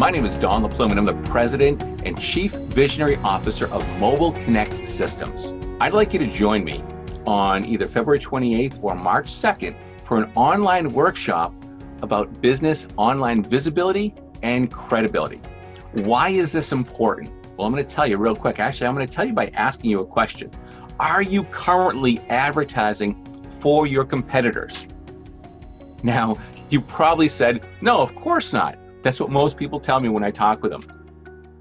My name is Don LaPlume, and I'm the President and Chief Visionary Officer of Mobile Connect Systems. I'd like you to join me on either February 28th or March 2nd for an online workshop about business online visibility and credibility. Why is this important? Well, I'm going to tell you real quick. Actually, I'm going to tell you by asking you a question. Are you currently advertising for your competitors? Now, you probably said, no, of course not. That's what most people tell me when I talk with them.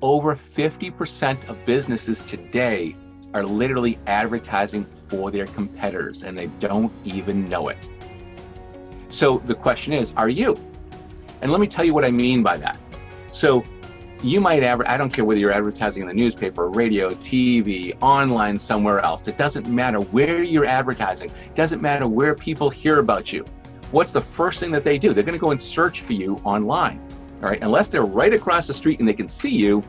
Over 50% of businesses today are literally advertising for their competitors, and they don't even know it. So the question is, are you? And let me tell you what I mean by that. So you might I don't care whether you're advertising in the newspaper, radio, TV, online, somewhere else. It doesn't matter where you're advertising. It doesn't matter where people hear about you. What's the first thing that they do? They're going to go and search for you online, all right? Unless they're right across the street and they can see you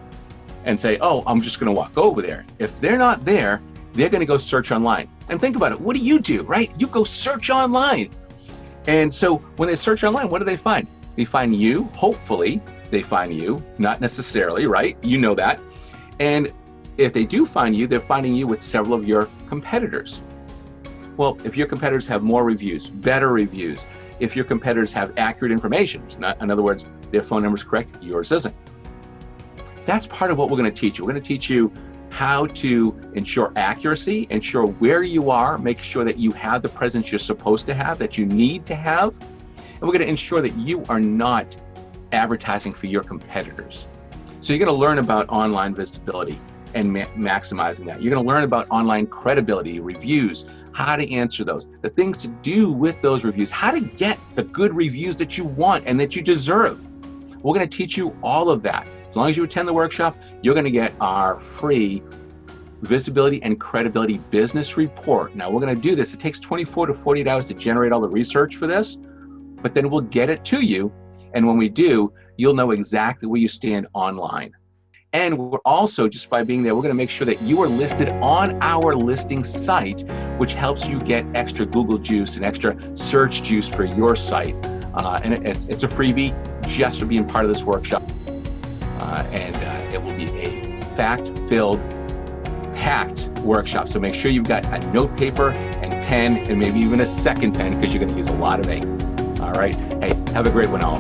and say, oh, I'm just going to walk over there. If they're not there, they're going to go search online. And think about it. What do, right? You go search online. And so when they search online, what do they find? They find you, hopefully. They find you, not necessarily, right? You know that. And if they do find you, they're finding you with several of your competitors. Well, if your competitors have more reviews, better reviews, if your competitors have accurate information, in other words, their phone number is correct, yours isn't. That's part of what we're going to teach you. We're going to teach you how to ensure accuracy, ensure where you are, make sure that you have the presence you're supposed to have, that you need to have. And we're going to ensure that you are not advertising for your competitors. So you're going to learn about online visibility and maximizing that. You're going to learn about online credibility, reviews, how to answer those, the things to do with those reviews, how to get the good reviews that you want and that you deserve. We're going to teach you all of that. As long as you attend the workshop, you're going to get our free visibility and credibility business report. Now we're going to do this. It takes 24 to 48 hours to generate all the research for this, but then we'll get it to you. And when we do, you'll know exactly where you stand online. And we're also, just by being there, we're going to make sure that you are listed on our listing site, which helps you get extra Google juice and extra search juice for your site. And it's a freebie just for being part of this workshop. And it will be a fact-filled, packed workshop. So make sure you've got a note paper and pen, and maybe even a second pen, because you're going to use a lot of ink. All right. Hey, have a great one all.